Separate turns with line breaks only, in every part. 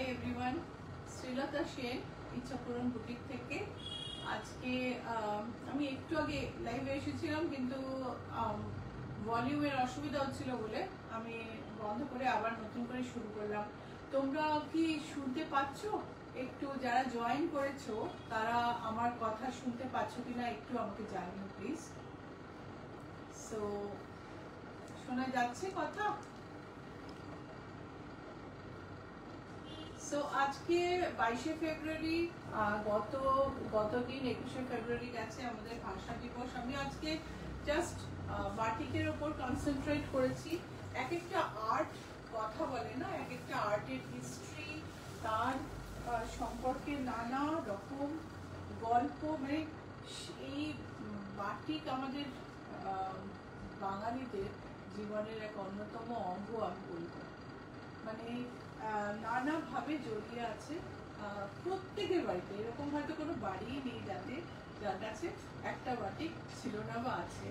Hi everyone, শ্রীলতা Sen ইচ্ছাপূরণ boutique থেকে। আজকে আমি একটু আগে লাইভে এসেছিলাম, কিন্তু ভলিউমের অসুবিধা হচ্ছিল বলে আমি বন্ধ করে আবার নতুন করে শুরু করলাম। তোমরা কি শুনতে পাচ্ছ? একটু যারা জয়েন করেছো তারা আমার কথা শুনতে পাচ্ছ কিনা একটু আমাকে জানিও প্লিজ। সো শোনা যাচ্ছে কথা? সো আজকে 22শে ফেব্রুয়ারি, গতদিন 21শে ফেব্রুয়ারি গেছে আমাদের ভাষা দিবস। আমি আজকে জাস্ট বাটিকের ওপর কনসেন্ট্রেট করেছি। এক একটা আর্ট কথা বলে না, এক একটা আর্টের হিস্ট্রি, তার সম্পর্কে নানা রকম গল্প। মানে এই বাটিক আমাদের বাঙালিদের জীবনের এক অন্যতম অঙ্গ আমি বলবো। মানে নানাভাবে জড়িয়ে আছে প্রত্যেকের বাড়িতে। এরকম হয়তো কোনো বাড়িই নেই যার কাছে একটা বাটিক ছিল না বা আছে।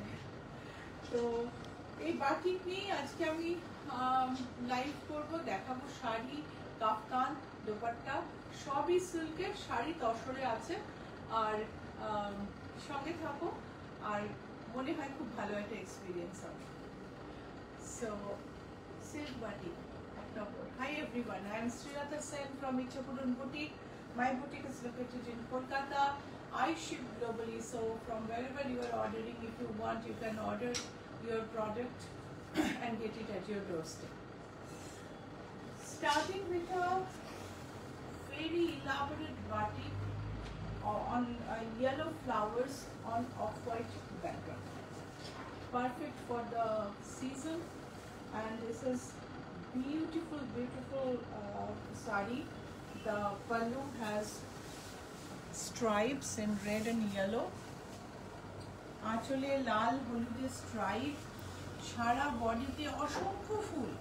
তো এই বাটিক নিয়ে আজকে আমি লাইভ করব, দেখাবো শাড়ি, কাফতান, দোপাট্টা, সবই সিল্কের। শাড়ি তসরে আছে, আর সঙ্গে থাকো, আর মনে হয় খুব ভালো একটা এক্সপিরিয়েন্স হবে। So silk batik. Hi everyone, I am Srilata Sen from Ichapurun Boutique. My boutique is located in Kolkata. I ship globally, so from wherever you are ordering, if you want, you can order your product and get it at your doorstep. Starting with a very elaborate batik on yellow flowers on off-white background. Perfect for the season, and this is beautiful sari. The pallu has stripes in red and yellow. আঁচলে লাল হলুদের stripe, সারা বডিতে অসংখ্য ফুল।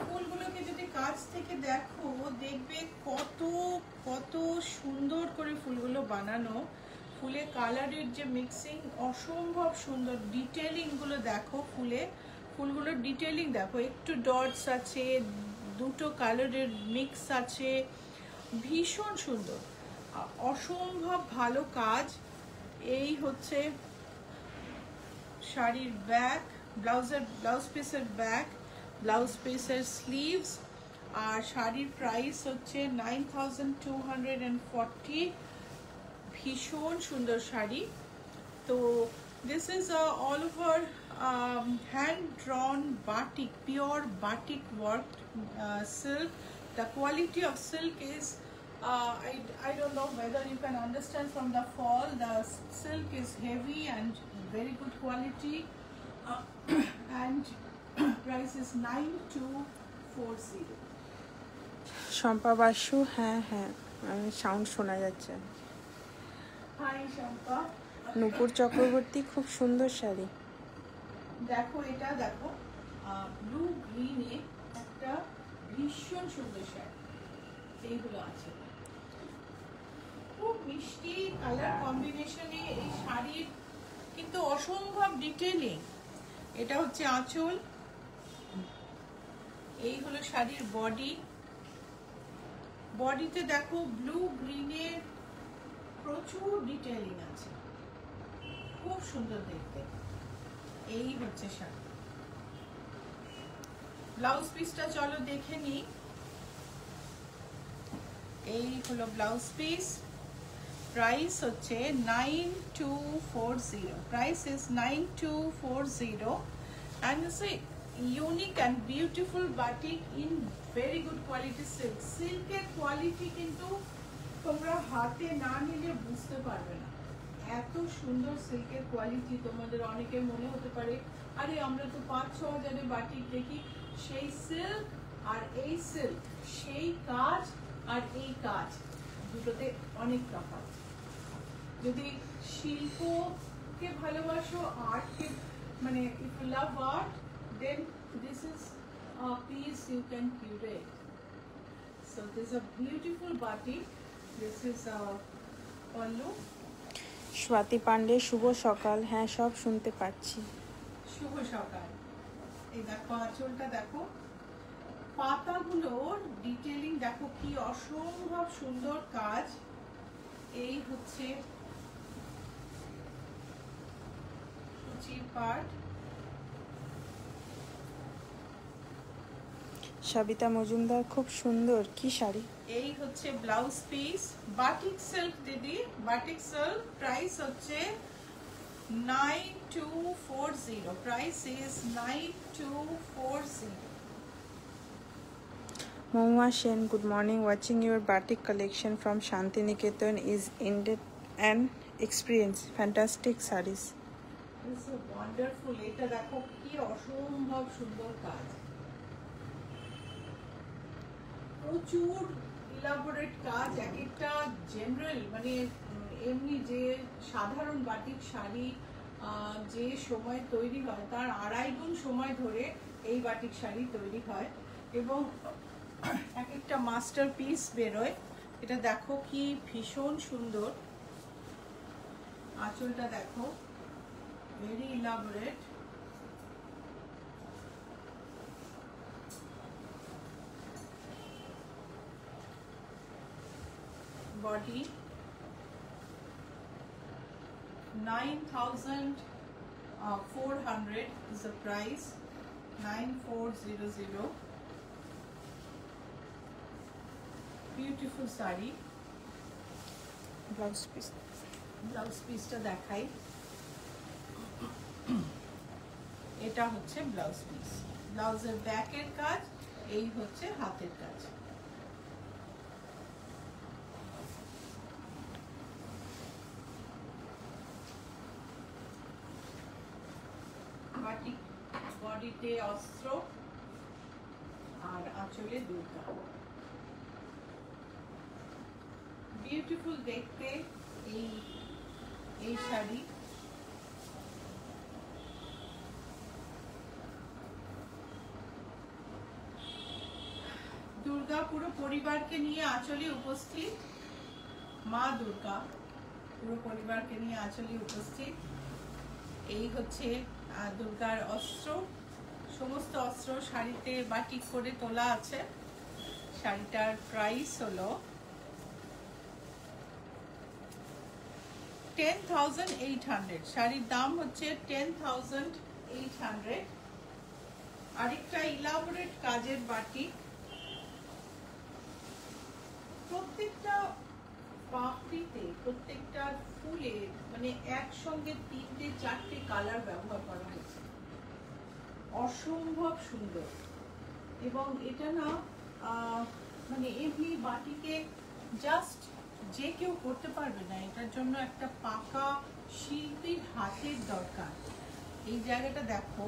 ফুলগুলোকে যদি কাছ থেকে দেখো, দেখবে কত সুন্দর করে ফুলগুলো বানানো। ফুলের কালারের যে মিক্সিং অসম্ভব সুন্দর। ডিটেলিং গুলো দেখো, ফুলগুলোর ডিটেলিং দেখো, একটু ডটস আছে, দুটো কালারের মিক্স আছে, ভীষণ সুন্দর, অসম্ভব ভালো কাজ। এই হচ্ছে শাড়ির ব্যাক, ব্লাউজ পিসের ব্যাক, ব্লাউজ পিসের স্লিভস। আর শাড়ির প্রাইস হচ্ছে 9240। ভীষণ সুন্দর শাড়ি। তো this is all over hand drawn batik, pure batik worked silk. The quality of silk is I don't know whether you can understand from the fall. The silk is heavy and very good quality, and price is 9240.
Shampa Basu, হ্যাঁ, sound শোনা যাচ্ছে।
High Shampa.
নূপুর চক্রবর্তী, খুব সুন্দর শাড়ি।
দেখো, এটা দেখো, blue গ্রিনে একটা ভীষণ সুন্দর শাড়ি। এইগুলো আছে, খুব মিষ্টি কালার কম্বিনেশনে এই শাড়ির, কিন্তু অসম্ভব ডিটেলিং। এটা হচ্ছে আঁচল, এই হলো শাড়ির বডিতে দেখো ব্লু গ্রিনের প্রচুর ডিটেলিং আছে, খুব সুন্দর দেখতে। এই হচ্ছে শাড়ি। ব্লাউজ পিসটা চলো দেখে নি। এই হলো ব্লাউজ পিস। প্রাইস হচ্ছে 9240। Price is 9240, and it's a unique and beautiful batik in very good quality silk. সিল্কের কোয়ালিটি কিন্তু তোমরা হাতে না নিলে বুঝতে পারবে না, এত সুন্দর সিল্কের কোয়ালিটি। তোমাদের অনেকের মনে হতে পারে, আরে আমরা তো 5-6 হাজারের বাটিক দেখি। সেই সিল্ক আর এই সিল্ক, সেই কাজ আর এই কাজ, দুটোতে অনেক তফাৎ। যদি শিল্পকে ভালোবাসো, আর্টকে, মানে if you love art, then this is a piece you can curate. So this is a beautiful batik. This is a pallu.
Swati Pandey, শুভ সকাল। হ্যাঁ, সব শুনতে পাচ্ছি।
শুভ সকাল। এই দেখো আঁচলটা দেখো, পাতাগুলো কাজগুলোর ডিটেইলিং দেখো কি অসম্ভব সুন্দর কাজ। এই হচ্ছে কুচির পার্ট।
সবিতা মজুমদার, খুব সুন্দর, কি শাড়ি।
এই হচ্ছে ব্লাউজ পিস, বাটিক সিল্ক দিদি, বাটিক সিল্ক। প্রাইস হচ্ছে 9240, price is 9240।
Mohua Sen, good morning. Watching your batik collection from Shantiniketan is indeed an experience. Fantastic sarees.
This is wonderful. এটা দেখো কি অসম্ভব সুন্দর কাজ, প্রচুর ইলাবোরেট কাজ। এক একটা জেনারেল মানে এমনি যে সাধারণ বাটিক শাড়ি যে সময় তৈরি হয় তার 2.5 গুণ সময় ধরে এই বাটিক শাড়ি তৈরি হয় এবং এক একটা মাস্টারপিস বেরোয়। এটা দেখো কি ভীষণ সুন্দর। আঁচলটা দেখো, very elaborate. body 9400 is the price, 9400. Beautiful saree.
Blouse piece.
Blouse পিসটা দেখাই। এটা হচ্ছে ব্লাউজ পিস, ব্লাউজের ব্যাকের কাজ, এই হচ্ছে হাতের কাজ। বাটিক বডিতে অস্ত্র আর আঁচলে দুর্গা। বিউটিফুল দেখতে এই শাড়ি। দুর্গা পুরো পরিবারকে নিয়ে আঁচলে উপস্থিত, মা দুর্গা পুরো পরিবারকে নিয়ে আঁচলে উপস্থিত। এই হচ্ছে দুর্গার অস্ত্র, সমস্ত অস্ত্র শাড়িতে বাটিক করে তোলা আছে। শাড়িটার প্রাইস হলো 10,800। শাড়ির দাম হচ্ছে 10,800। আরেকটা ইলাবোরেট কাজের বাটিক, প্রত্যেকটা পাপড়িতে প্রত্যেকটা ফুলে মানে একসঙ্গে 3-4টে কালার ব্যবহার করা হয়েছে, অসম্ভব সুন্দর। এবং এটা না মানে এমনি বাটিকে জাস্ট যে কেউ করতে পারবে না, এটার জন্য একটা পাকা শিল্পীর হাতের দরকার। এই জায়গাটা দেখো,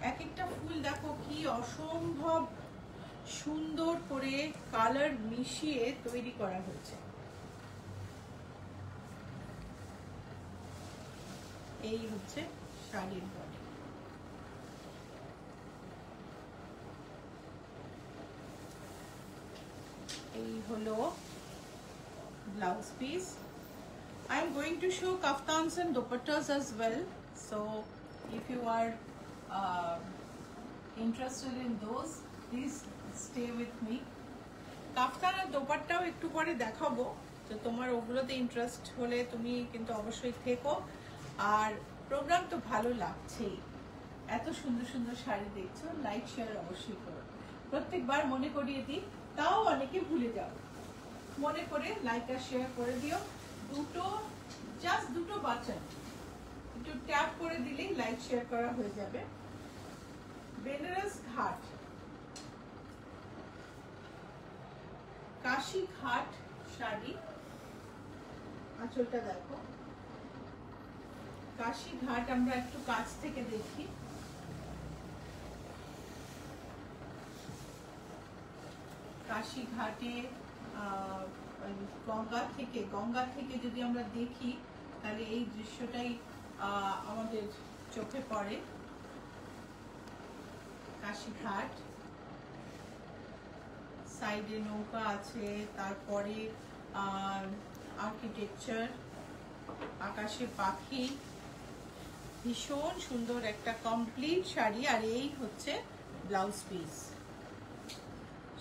এক একটা ফুল দেখো কি অসম্ভব সুন্দর করে কালার মিশিয়ে তৈরি করা হয়েছে। এই হচ্ছে শাড়ির বডি। এই হলো blouse piece. I am going to show kaftans and dupattas as well. So if you are interested in those, please stay with me. কাফতান আর দোপাট্টাও একটু পরে দেখাবো, তো তোমার ওগুলোতে ইন্টারেস্ট হলে তুমি কিন্তু অবশ্যই থেকো। আর প্রোগ্রাম তো ভালো লাগছেই, এত সুন্দর সুন্দর শাড়ি দেখছো, লাইক শেয়ার অবশ্যই করো। প্রত্যেকবার মনে করিয়ে দিই, তাও অনেকে ভুলে যাও, মনে করে লাইক আর শেয়ার করে দিও। জাস্ট দুটো বাটন একটু ট্যাপ করে দিলেই লাইক শেয়ার করা হয়ে যাবে। বেনারস ঘাট, কাশি ঘাট শাড়ি, আঁচলটা দেখো। কাশি ঘাট আমরা একটু কাছ থেকে দেখি। কাশি ঘাটে গঙ্গা থেকে যদি আমরা দেখি তাহলে এই দৃশ্যটাই আমাদের চোখে পড়ে। কাশি ঘাট, সাইডে নৌকা আছে, তারপরে আর্কিটেকচার, আকাশে পাখি, ভীষণ সুন্দর একটা কমপ্লিট শাড়ি। আর এই হচ্ছে ব্লাউজ পিস।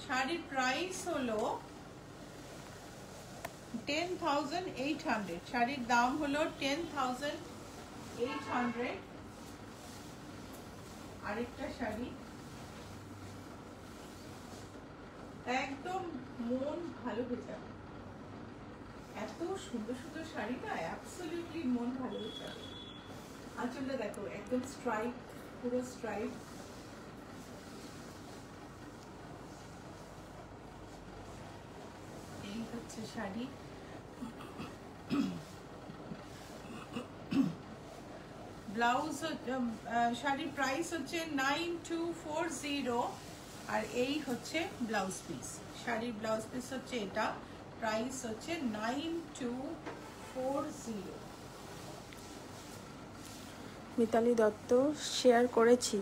শাড়ির প্রাইস হলো 10,800। শাড়ির দাম হলো 10,800। আরেকটা শাড়ি একদম মন ভালো হয়ে যাবে, এত সুন্দর সুন্দর শাড়ি না, অ্যাবসলিউটলি মন ভালো হয়ে যাবে। আঁচলটা দেখো একদম স্ট্রাইপ, পুরো স্ট্রাইপ। এই হচ্ছে শাড়ি। ব্লাউজ শাড়ির প্রাইস হচ্ছে 9240 আর এই হচ্ছে ব্লাউজ পিস। শাড়ির ব্লাউজ পিস হচ্ছে এটা, প্রাইস হচ্ছে 9240।
মিতালি দত্ত শেয়ার করেছি।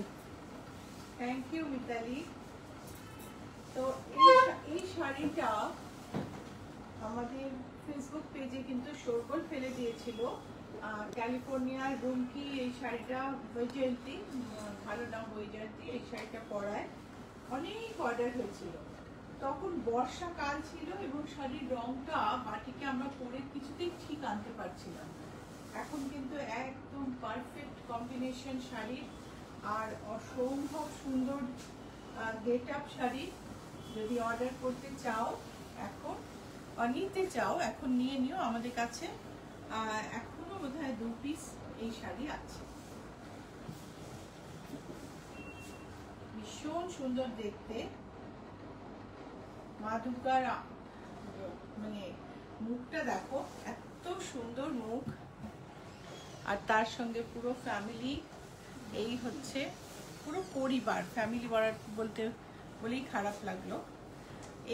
Thank you Mitali. তো এই শাড়িটা আমাদের ফেসবুক পেজে কিন্তু শোরগোল ফেলে দিয়েছিল। ক্যালিফোর্নিয়ার রুমকি এই শাড়িটা বৈজয়ন্তী, ভালো নাম বৈজয়ন্তী, এই শাড়িটা পরায় অনেক অর্ডার হয়েছিল। তখন বর্ষাকাল ছিল এবং শাড়ির রংটা বাটিকে আমরা পরে কিছুতেই ঠিক আনতে পারছিলাম। এখন কিন্তু একদম পারফেক্ট কম্বিনেশন শাড়ি আর অসম্ভব সুন্দর গেট আপ শাড়ি। যদি অর্ডার করতে চাও এখন, নিতে চাও এখন নিয়ে নিও আমাদের কাছে। এখনো বোধহয় 2 পিস এই শাড়ি আছে। ভীষণ সুন্দর দেখতে, মা দুর্গার মানে মুখটা দেখো, এত সুন্দর মুখ, আর তার সঙ্গে পুরো ফ্যামিলি। এই হচ্ছে পুরো পরিবার, ফ্যামিলি বলতে বলেই খারাপ লাগলো।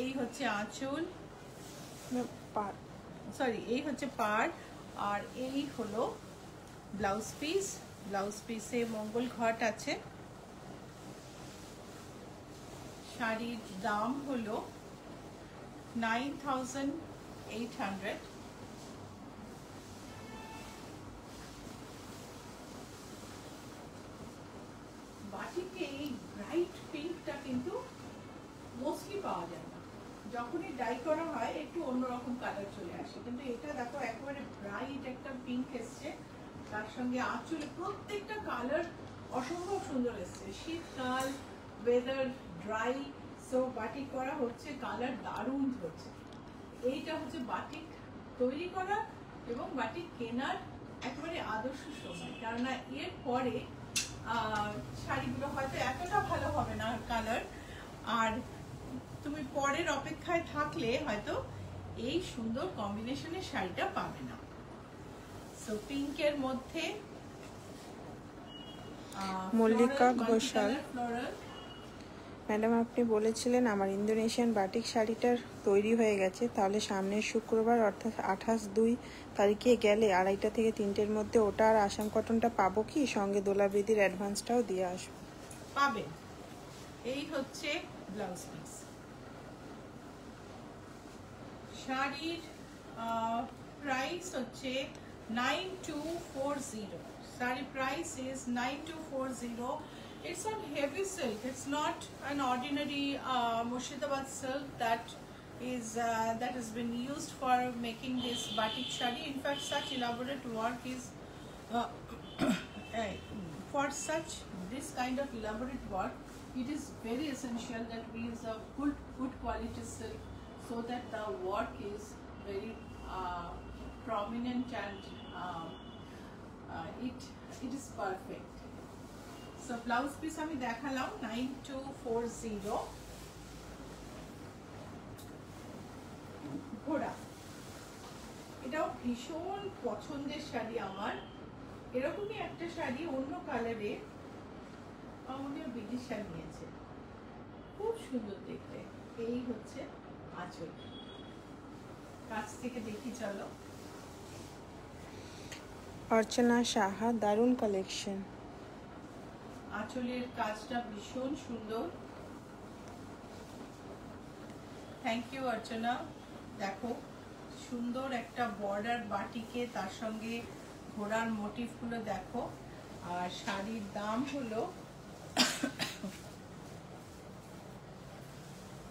এই হচ্ছে আঁচল, সরি এই হচ্ছে পাড়, আর এই হলো ব্লাউজ পিস। ব্লাউজ পিসে মঙ্গল ঘট আছে। শাড়ির দাম হলো 9,800। বাটিকে এই ব্রাইট পিঙ্কটা কিন্তু মোস্টলি পাওয়া যায় না, যখনই ডাই করা হয় একটু অন্যরকম কালার চলে আসে, কিন্তু এটা দেখো একেবারে ব্রাইট একটা পিঙ্ক এসছে। তার সঙ্গে আঁচলে প্রত্যেকটা কালার অসম্ভব সুন্দর এসছে। শীতকাল, ওয়েদার ড্রাই, সো বাটিক করা হচ্ছে, কালার দারুণ হচ্ছে। এইটা হচ্ছে বাটিক তৈরি করা এবং বাটিক কেনার একেবারে আদর্শ সময়, কেননা এর পরে শাড়িগুলো হয়তো এতটা ভালো হবে না কালার, আর তুমি পরের অপেক্ষায় থাকলে হয়তো এই সুন্দর কম্বিনেশনের শাড়িটা পাবে না। সো পিঙ্কের মধ্যে
মল্লিকা ঘোষাল, ম্যাডাম আপনি বলেছিলেন আমার ইন্দোনেশিয়ান বাটিক শাড়িটার তৈরি হয়ে গেছে, তাহলে সামনের শুক্রবার অর্থাৎ 28/2 তারিখে গেলে 2:30 থেকে 3টের মধ্যে ওটা আর আসাম কটনটা পাবো কি? সঙ্গে দোলাবেদির অ্যাডভান্সটাও দিয়ে আসবো।
পাবে। এই হচ্ছে ব্লাউজ পিস। শাড়ির প্রাইস হচ্ছে 9240। শাড়ির price is 9240। It's on heavy silk. It's not an ordinary Murshidabad silk that has been used for making this batik shadi. In fact, such elaborate work is for such this kind of elaborate work, it is very essential that we use a good quality silk, so that the work is very prominent and it is perfect. So blouse piece আমি দেখালাম 9240। ঘোড়া, এটাও ভীষণ পছন্দের শাড়ি আমার। এরকমই একটা শাড়ি অন্য কালারে আমাদের বিদিশা নিয়েছে, খুব সুন্দর দেখতে। এই হচ্ছে আঁচল, কাছ থেকে দেখি চলো।
অর্চনা সাহা, দারুণ কালেকশন।
আঁচলের কাজটা ভীষণ সুন্দর। থ্যাংক ইউ অর্চনা। দেখো সুন্দর একটা বর্ডার বাটিকে, তার সঙ্গে ঘোড়ার মোটিভগুলো দেখো। আর শাড়ির দাম হলো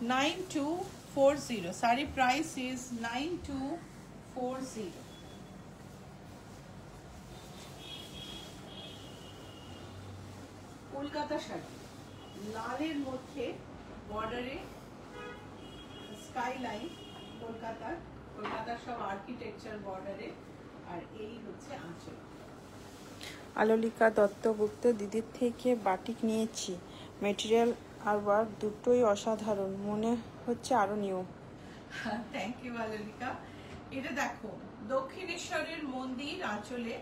9240. Sari price is 9240. Kolkata sari লালের মধ্যে বর্ডারে স্কাইলাইন কলকাতার সব আর্কিটেকচার বর্ডারে, আর এই হচ্ছে আঁচল।
আলোলিকা দত্তগুপ্ত দিদির থেকে বাটিক নিয়েছি, মেটেরিয়াল আর ওয়ার্ক দুটোই অসাধারণ, মনে হচ্ছে আরো নিউ।
Thank you Alolika. এটা দেখো দক্ষিণেশ্বরের মন্দির আঁচলে।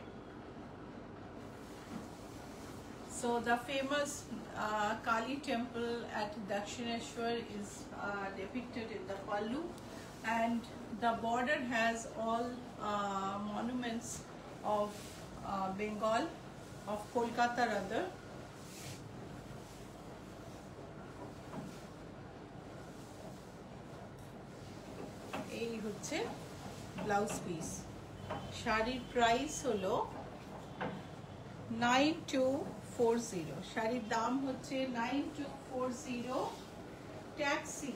So the famous Kali temple at Dakshineshwar is depicted in the pallu, and the border has all monuments of Bengal, of Kolkata rather. এই হচ্ছে ব্লাউজ পিস। শাড়ির প্রাইস হলো 9240। শাড়ির দাম হচ্ছে 9240। ট্যাক্সি,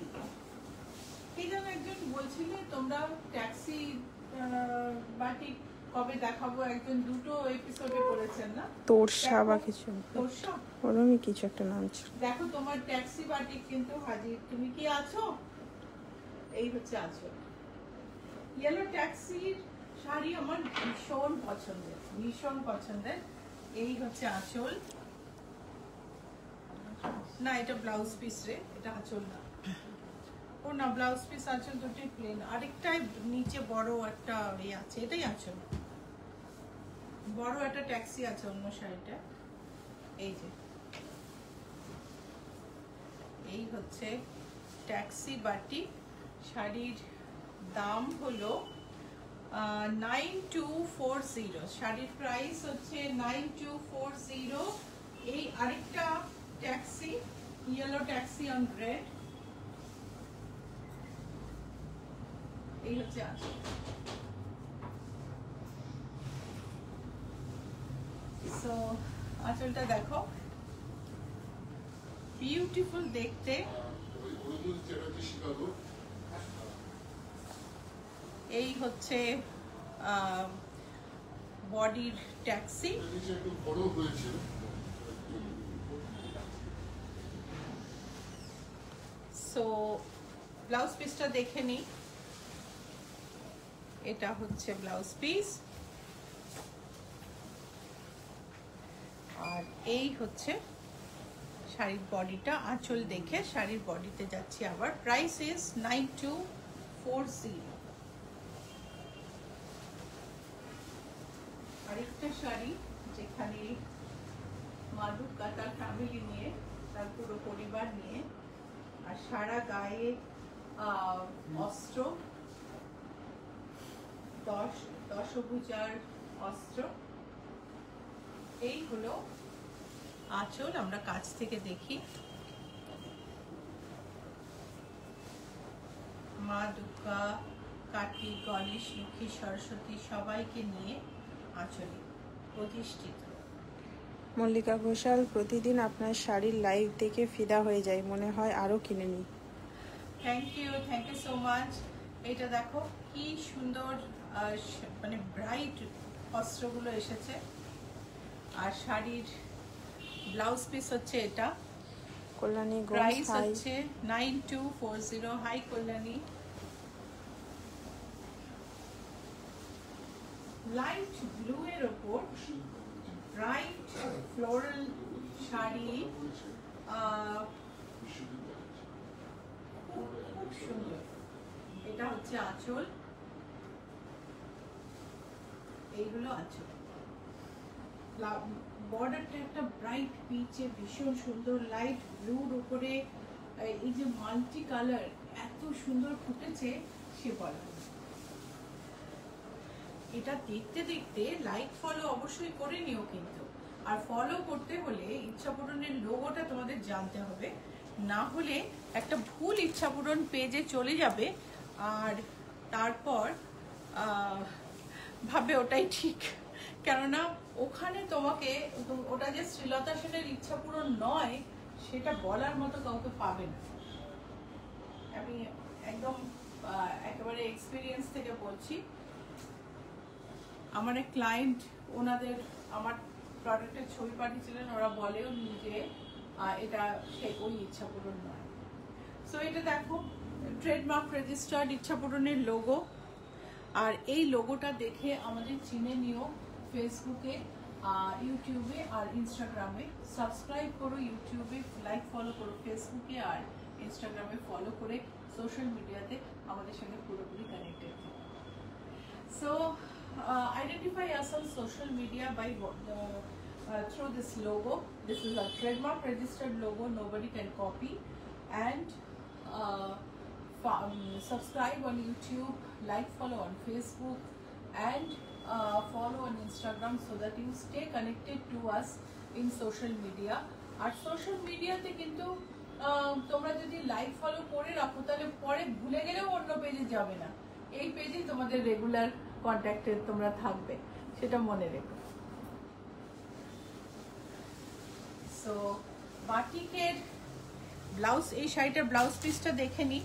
কি যেন একজন বলছিলে তোমরা ট্যাক্সি বাটিক কবে দেখাবো, একজন দুটো এপিসোডে করেছেন না,
তোরসা বা কিছু,
তোরসা
ওরমই কিছু একটা নাম ছিল।
দেখো তোমার ট্যাক্সি বাটিক কিন্তু হাজির। তুমি কি আছো? এই হচ্ছে আছো। ইয়েলো ট্যাক্সির শাড়ি আমার ভীষণ পছন্দের, ভীষণ পছন্দের। এই হচ্ছে আঁচল। না এটা ব্লাউজ পিস রে, এটা আঁচল না। ও না, ব্লাউজ পিস আঁচল দুটোই প্লেন, আরেকটাই নিচে বড় একটা ইয়ে আছে, এটাই আঁচল। বড় একটা ট্যাক্সি আছে অন্য শাড়িটা। এই যে এই হচ্ছে ট্যাক্সি বাটি। শাড়ির দাম হলো 9240। শাড়ির প্রাইস হচ্ছে 9240। এই আরেকটা taxi, yellow taxi on red. এই হচ্ছে আঁচল। সো আঁচলটা দেখো, বিউটিফুল দেখতে। এই হচ্ছে বডির ট্যাক্সি। সো ব্লাউজ পিসটা দেখে নি। এটা হচ্ছে ব্লাউজ পিস, আর এই হচ্ছে শাড়ির বডিটা। আঁচল দেখে শাড়ির বডিতে যাচ্ছি আবার। Price is 9240। আরেকটা শাড়ি যেখানে মা দুর্গা তার ফ্যামিলি নিয়ে, তার পুরো পরিবার নিয়ে, আর সারা গায়ে অস্ত্র, দশভুজার অস্ত্র। এই হলো আঁচল। আমরা কাছ থেকে দেখি। মা দুর্গা, কার্তিক, গণেশ, লক্ষ্মী, সরস্বতী সবাইকে নিয়ে আঁচলে প্রতিষ্ঠিত।
মল্লিকা ঘোষাল, প্রতিদিন আপনার শাড়ির লাইভ দেখে ফিদা হয়ে যায়, মনে হয় আরো কিনে নিই।
Thank you so much. এটা দেখো কি সুন্দর, মানে ব্রাইট অস্ত্রগুলো এসেছে। আর শাড়ির ব্লাউজ পিস হচ্ছে এটা।
কল্যাণী
প্রাইস হচ্ছে 9240। হাই কল্যাণী। লাইট ব্লু এর ওপর ব্রাইট ফ্লোরাল শাড়ি, খুব সুন্দর। এটা হচ্ছে আঁচল। এইগুলো আঁচল। বর্ডারটা একটা ব্রাইট পিচে ভীষণ সুন্দর, লাইট ব্লুর উপরে এই যে মাল্টি কালার এত সুন্দর ফুটেছে সে বলা। এটা দেখতে দেখতে লাইক ফলো অবশ্যই করে নিও কিন্তু। আর ফলো করতে হলে ইচ্ছাপূরণের লোগোটা তোমাদের জানতে হবে, না হলে একটা ভুল ইচ্ছাপূরণ পেজে চলে যাবে আর তারপর ভাবে ওটাই ঠিক। কেননা ওখানে তোমাকে ওটা যে শ্রীলতা সেনের ইচ্ছাপূরণ নয় সেটা বলার মতো কাউকে পাবে না। আমি একদম একেবারে এক্সপিরিয়েন্স থেকে বলছি। আমার এক ক্লায়েন্ট ওনাদের আমার প্রোডাক্টের ছবি পাঠিয়েছিলেন, ওরা বলেও যে এটা সেই ওই ইচ্ছা পূরণ নয়। সো এটা দেখো ট্রেডমার্ক রেজিস্টার্ড ইচ্ছা পূরণের লোগো, আর এই লোগোটা দেখে আমাদের চিনে নিও ফেসবুকে, ইউটিউবে আর ইনস্টাগ্রামে। সাবস্ক্রাইব করো ইউটিউবে, লাইক ফলো করো ফেসবুকে, আর ইনস্টাগ্রামে ফলো করে সোশ্যাল মিডিয়াতে আমাদের সঙ্গে পুরোপুরি কানেক্টেড থাকো। So identify us on social media by through this logo. This is a trademark registered logo, nobody can copy. And subscribe on YouTube, like, follow on Facebook, and follow on Instagram so that you stay connected to us in social media. আর social মিডিয়াতে কিন্তু তোমরা যদি like follow করে রাখো তাহলে পরে ভুলে গেলেও অন্য পেজে যাবে না, এই পেজে তোমাদের রেগুলার কন্ট্যাক্টে তোমরা থাকবে, সেটা মনে রেখো। সো বাটিকের ব্লাউজ, এই শাড়িটার ব্লাউজ পিসটা দেখে নি,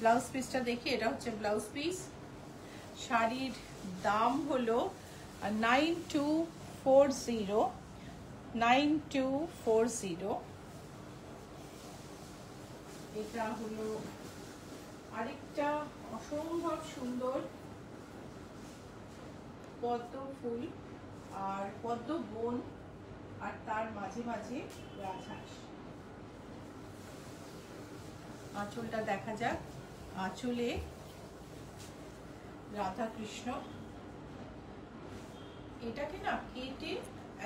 ব্লাউজ পিসটা দেখি। এটা হচ্ছে ব্লাউজ পিস। শাড়ির দাম হলো 9240। এটা হলো আরেকটা অসম্ভব সুন্দর পদ্ম ফুল আর পদ্ম বন, আর তার মাঝে মাঝে রাজহাঁস। আঁচলটা দেখা যাক। আঁচলে রাধা কৃষ্ণ। এটাকে না কেটে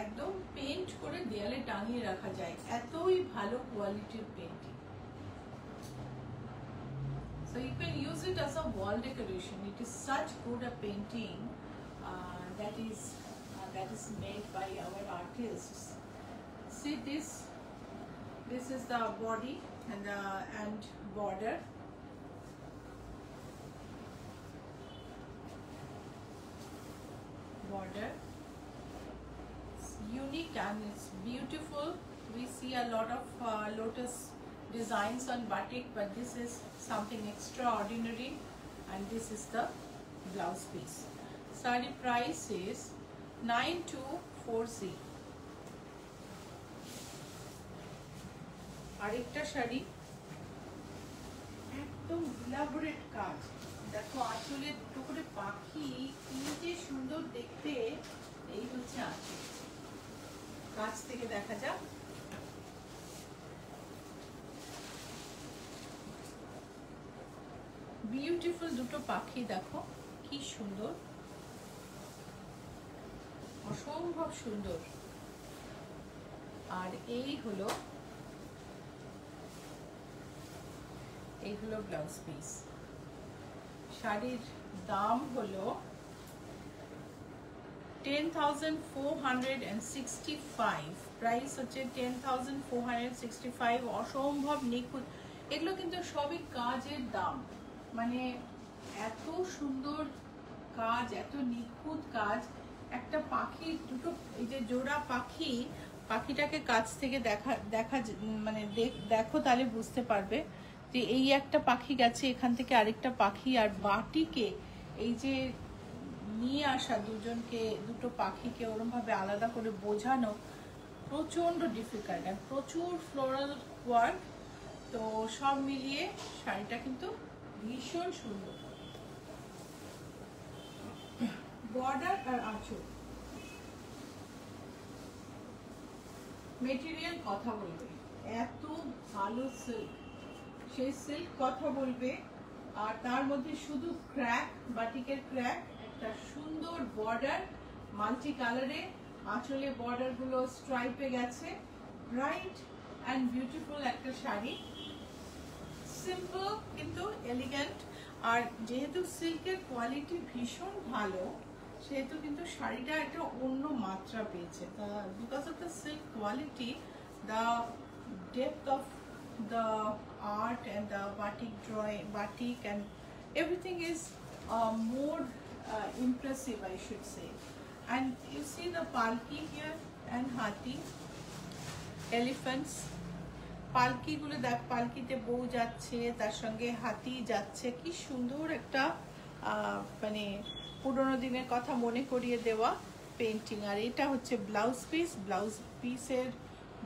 একদম পেন্ট করে দেয়ালে টাঙিয়ে রাখা যায়, এতই ভালো কোয়ালিটির painting. So you can use it as a wall decoration. It is such good a painting that is made by our artists. See this is the body and border. It's unique and it's beautiful. We see a lot of lotus designs on batik, but this is something extraordinary, and this is the blouse piece. Sari price is 9240. আরেকটা শাড়ি একদম elaborate কাজ, দেখো আঁচলে দুটো করে পাখি, কি যে সুন্দর দেখতে। এই হচ্ছে আঁচল, কাছ থেকে দেখা যাক। বিউটিফুল দুটো পাখি, দেখো কি সুন্দর, অসম্ভব সুন্দর। আর এই হলো ব্লাউজ পিস। শাড়ির দাম হলো 10,465, প্রাইস হচ্ছে 10,465। অসম্ভব নিখুঁত, এগুলো কিন্তু সবই কাজের দাম, মানে এত সুন্দর কাজ, এত নিখুঁত কাজ। একটা পাখি, দুটো এই যে জোড়া পাখি, পাখিটাকে কাছ থেকে দেখা মানে দেখো তাহলে বুঝতে পারবে যে এই একটা পাখি গেছে, এখান থেকে আরেকটা পাখি। আর বাটিকে এই যে নিয়ে আসা দুজনকে, দুটো পাখিকে ওরম ভাবে আলাদা করে বোঝানো প্রচন্ড ডিফিকাল্ট, আর প্রচুর ফ্লোরাল ওয়ার্ক। তো সব মিলিয়ে শাড়িটা কিন্তু ভীষণ সুন্দর। বর্ডার আর আঁচল, মেটেরিয়াল কথা বলবে, এত ভালো সিল্ক, সেই সিল্ক কথা বলবে। আর তার মধ্যে শুধু ক্র্যাক, বাটিকের ক্র্যাক, একটা সুন্দর বর্ডার মাল্টি কালারে, আঁচলে বর্ডার গুলো স্ট্রাইপে গেছে, ব্রাইট অ্যান্ড বিউটিফুল একটা শাড়ি। সিম্পল কিন্তু এলিগেন্ট, আর যেহেতু সিল্কের কোয়ালিটি ভীষণ ভালো সেহেতু কিন্তু শাড়িটা একটা অন্য মাত্রা পেয়েছে। Because of the silk quality, the depth of the art and the batik drawing, batik and everything is more impressive, I should say. And you see the palki here and hathi, elephants, পালকিগুলো দেখ, পালকিতে বউ যাচ্ছে, তার সঙ্গে হাতি যাচ্ছে, কি সুন্দর একটা মানে পুরোনো দিনের কথা মনে করিয়ে দেওয়া পেন্টিং। আর এটা হচ্ছে ব্লাউজ পিস। ব্লাউজ পিসের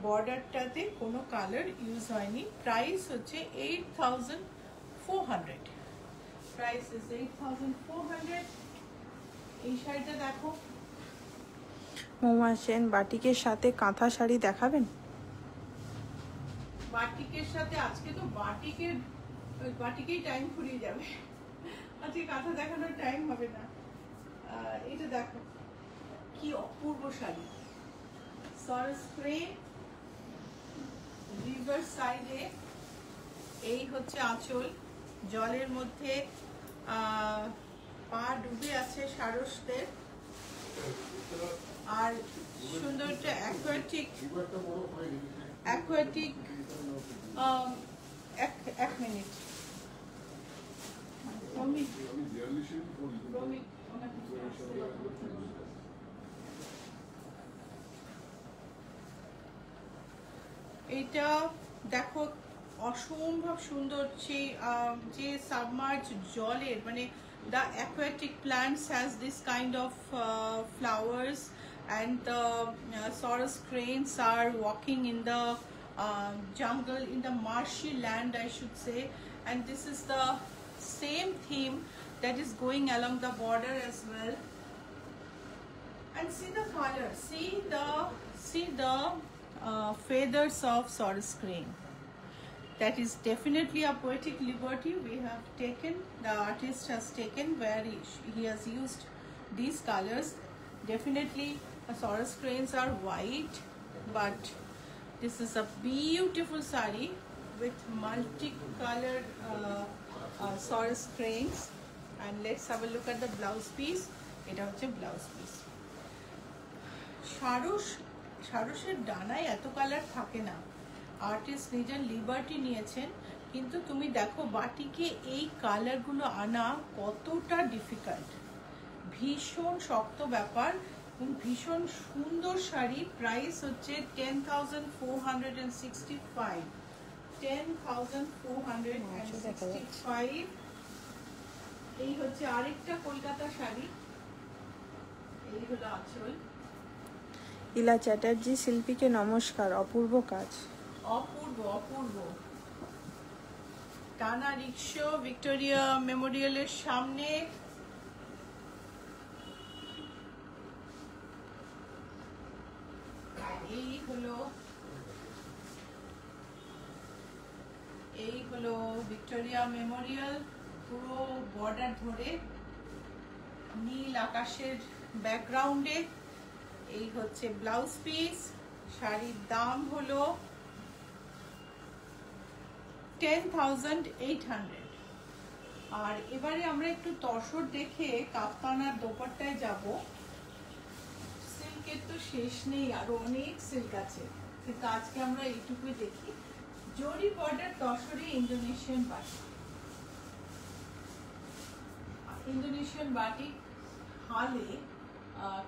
বর্ডারটাতে কোনো কালার ইউজ হয়নি। প্রাইস হচ্ছে 8400। Price is 8400। এই শাড়িটা দেখো।
মৌমা সেন বাটিকের সাথে কাঁথা শাড়ি দেখাবেন?
বাটিকের সাথে আজকে তো বাটিকেই টাইম ফুরিয়ে যাবে, আজকে কাঁথা দেখানোর টাইম হবে না। এটা দেখো কি অপূর্ব শাড়ি, সরস স্প্রে, রিভার্স সাইডে। এই হচ্ছে আঁচল, জলের মধ্যে পা ডুবে আছে সারসদের। আর সুন্দর একটা অ্যাকোয়াটিক এক মিনিট এটা দেখো অসম্ভব সুন্দর। সেই যে সাবমার্জ জলের মানে the aquatic plants has this kind of flowers, and the Saurus cranes are walking in the jungle, in the marshy land I should say, and this is the same theme that is going along the border as well. And see the color, see the feathers of Saurus crane. That is definitely a poetic liberty we have taken, the artist has taken, where he has used these colors. Definitely Saurus cranes are white, but this is a beautiful sari with multicolored Saurus cranes. And let's have a look at the blouse piece. Eta hocche blouse piece. সারসের ডানায় এত colour থাকে না, artist নিজের liberty নিয়েছেন। কিন্তু তুমি দেখো বাটিকে এই কালারগুলো আনা কতটা ডিফিকাল্ট, ভীষণ শক্ত ব্যাপার এবং ভীষণ সুন্দর শাড়ি। প্রাইস হচ্ছে 10,465। 10,465। এই হচ্ছে আরেকটা কলকাতা শাড়ি। এই হলো আঁচল।
ইলা চ্যাটার্জি শিল্পীকে নমস্কার, অপূর্ব কাজ।
অপূর্ব অপূর্ব। টানা রিক্সা ভিক্টোরিয়া মেমোরিয়ালের সামনে। এই হলো ভিক্টোরিয়া মেমোরিয়াল, পুরো বর্ডার ধরে নীল আকাশের ব্যাকগ্রাউন্ডে। এই হচ্ছে ব্লাউজ পিস। শাড়ির দাম হলো 10,800। আর এবারে আমরা একটু তসর দেখে কাপ্তানার দোপাট্টায় যাব। সিল্কের তো শেষ নেই, আরো অনেক সিল্ক আছে, কিন্তু আজকে আমরা এইটুকুই দেখি। জরি বর্ডার তসরে ইন্দোনেশিয়ান বাটিক। ইন্দোনেশিয়ান বাটিক হালে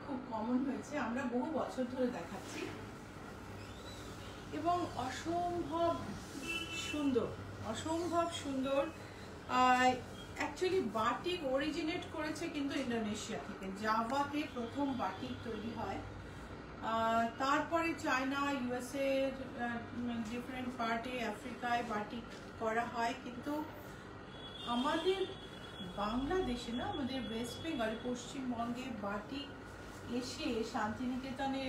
খুব কমন হয়েছে, আমরা বহু বছর ধরে দেখাচ্ছি এবং অসম্ভব সুন্দর, অসম্ভব সুন্দর। অ্যাকচুয়ালি বাটিক অরিজিনেট করেছে কিন্তু ইন্দোনেশিয়া থেকে, জাভাতে প্রথম বাটিক তৈরি হয়, তারপরে চায়না, ইউএসএ, ডিফারেন্ট পার্টে, আফ্রিকায় বাটিক করা হয়। কিন্তু আমাদের বাংলাদেশে না, আমাদের ওয়েস্ট বেঙ্গল, পশ্চিমবঙ্গে বাটিক এসে শান্তিনিকেতনে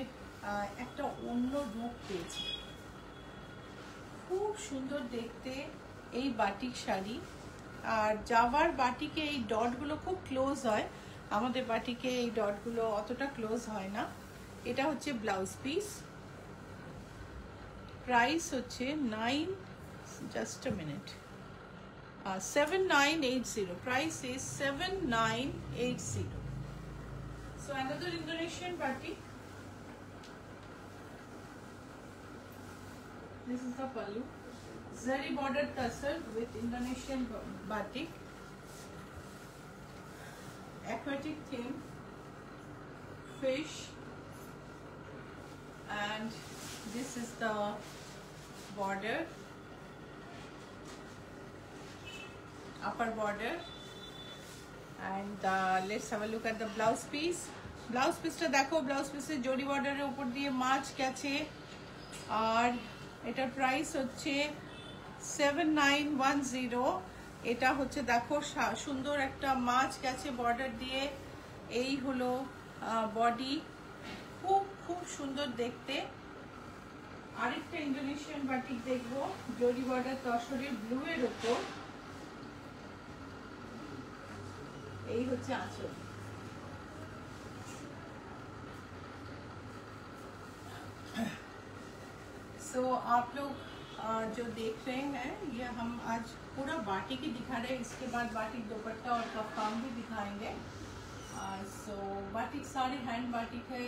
একটা অন্য রূপ পেয়েছে। খুব সুন্দর দেখতে এই বাটিক শাড়ি। আর জাভার বাটিকে এই ডটগুলো খুব ক্লোজ হয়, আমাদের বাটিকে এই ডটগুলো অতটা ক্লোজ হয় না। এটা হচ্ছে ব্লাউজ পিস। প্রাইস হচ্ছে 7980। Price is 7980. So another Indonesian batik. This is the pallu. Zari bordered tassel with Indonesian batik. Aquatic theme. Fish. And this is the border. upper border. And let's have a look at the blouse piece. Blouse পিসটা দেখো, blouse পিসের জরি বর্ডারের উপর দিয়ে মাছ গেছে, আর এটার price হচ্ছে 7910। এটা হচ্ছে দেখো সুন্দর একটা মাছ গেছে বর্ডার দিয়ে। এই হলো বডি, খুব খুব সুন্দর দেখতে। আরেকটা ইন্দোনেশিয়ান বাটিক দেখবো, জরি বর্ডার তসরের ব্লু এর উপর। এই হচ্ছে আঁচল। सो आप लोग जो देख रहे हैं, ये हम आज पूरा बाटिक ही दिखा रहे हैं। इसके बाद बाटिक दुपट्टा और कफ्तान भी दिखाएंगे। सो बाटिक सारे हैंड बाटिक है।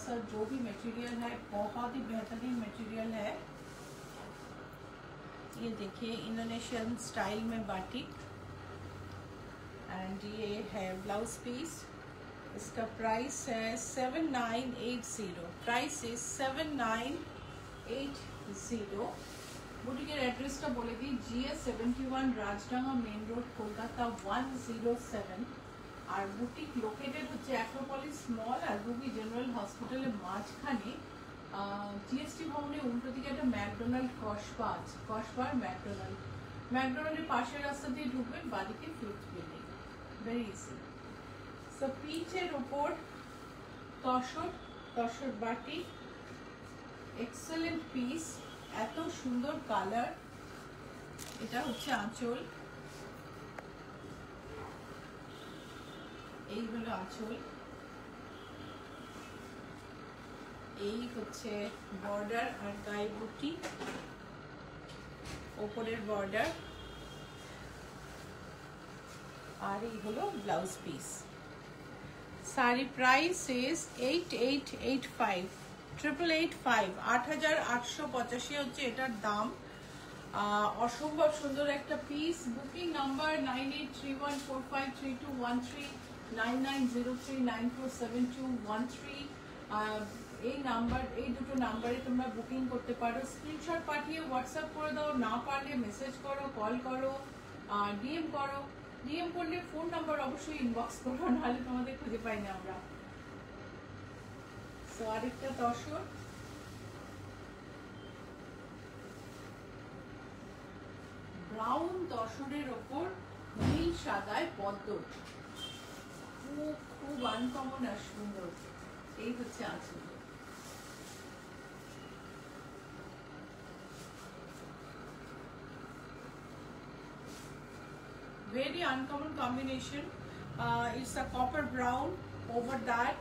सर जो भी मटेरियल है बहुत ही बेहतरीन मटेरियल है। ये देखिए इंडोनेशियन स्टाइल में बाटिक। एंड ये है ब्लाउज पीस। इसका प्राइस है 7980। Price is 7980। বুটিকের অ্যাড্রেসটা বলে দিই, GS71 Rajdanga main road, Kolkata 107। আর বুটিক লোকেটেড হচ্ছে অ্যাক্রোপলিস মল আর রুবি জেনারেল হসপিটালের মাঝখানে, জিএসটি ভবনের উল্টো দিকে একটা ম্যাকডোনাল্ড কসবা আছে, কসবার ম্যাকডোনাল্ডের পাশের রাস্তা দিয়ে ঢুকবেন, বাদিকে 5th building, very easy. So পিচের উপর তসর বাটি, এক্সেলেন্ট পিস, এত সুন্দর কালার। এটা হচ্ছে আঁচল, এই হলো আঁচল। এই হচ্ছে বর্ডার আর গায়ে বুটি, ওপরের বর্ডার, আর এই হলো blouse piece. Sari price is 8885, 8885, 8885 হচ্ছে এটার দাম। অসম্ভব সুন্দর একটা পিস। Booking number 9831453213, 9903947213। এই নাম্বার, এই দুটো নাম্বারে তোমরা বুকিং করতে পারো। স্ক্রিনশট পাঠিয়ে হোয়াটসঅ্যাপ করে দাও, না পারলে মেসেজ করো, কল করো, ডিএম করো। ডিএম করলে ফোন নাম্বার অবশ্যই ইনবক্স করো, নাহলে তোমাদের খুঁজে পাই না আমরা। সো আরেকটা তসর, ব্রাউন তসরের ওপর নীল সাদায় পদ্ম, খুব খুব আনকমন আর সুন্দর। এই হচ্ছে আঁচল। Very uncommon combination. It's a copper brown. Over that,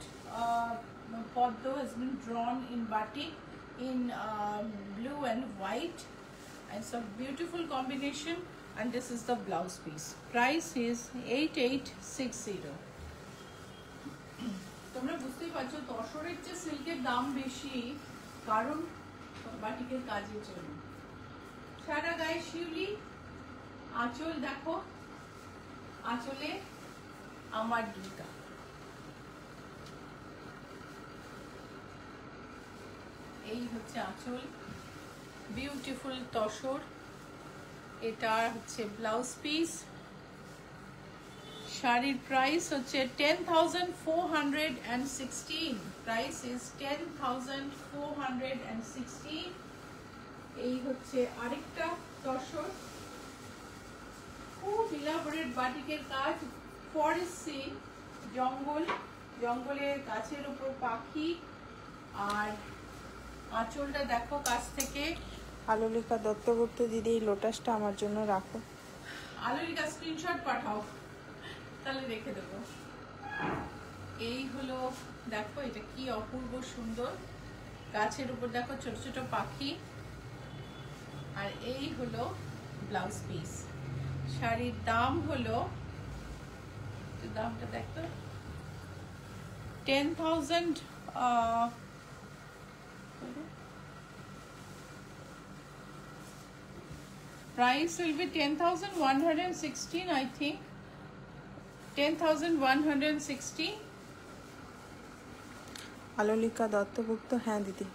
Poddo has been drawn in batik in blue and white. It's a beautiful combination, and this is the blouse piece. Price is 8860. তোমরা বুঝতেই পারছো তসরের যে সিল্কের দাম বেশি, কারণ বাটিকের কাজের জন্য। সারা গায়ে শিউলি, আঁচল দেখো, আঁচলে আমার দুটা। এই হচ্ছে আঁচল, বিউটিফুল তসর। এটা হচ্ছে ব্লাউজ পিস। শাড়ির প্রাইস হচ্ছে 10,416। Price is 10,416। এই হচ্ছে আরেকটা তসর, খুব ইলাবোরেট বাটিকের কাজ, ফরেস্ট সিন, জঙ্গলের গাছের উপর পাখি। আর আঁচলটা দেখো কাছ থেকে।
আলোলিকা দত্তগুপ্ত দিদি, এই লোটাসটা আমার জন্য রাখো।
আলোলিকা স্ক্রিনশট পাঠাও, তাহলে রেখে দেবো। এই হলো দেখো, এটা কি অপূর্ব সুন্দর, গাছের উপর দেখো ছোট ছোট পাখি। আর এই হলো ব্লাউজ পিস। শাড়ির দাম হলো, দামটা দেখো, 10,000। Price will be 10,116, I think. 10,160.
Alolika Duttagupta, হ্যাঁ দিদি।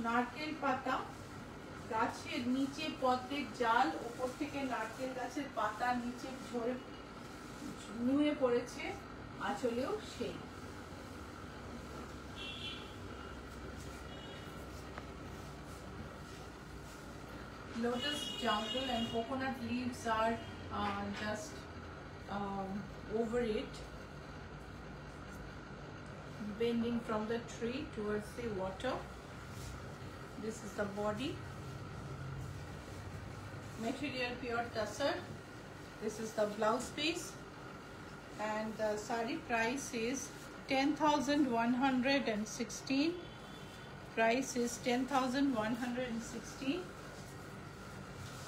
নারকেল পাতা, গাছের নিচে পদ্মের জাল, উপর থেকে নারকেল গাছের পাতা নিচে ঝরে নুয়ে পড়েছে, আঁচলেও সেই। Lotus jungle and coconut leaves are just over it, bending from the tree towards the water. This is the body. Material pure tussar. This is the blouse piece, and the sari price is 10,116. Price is 10,116.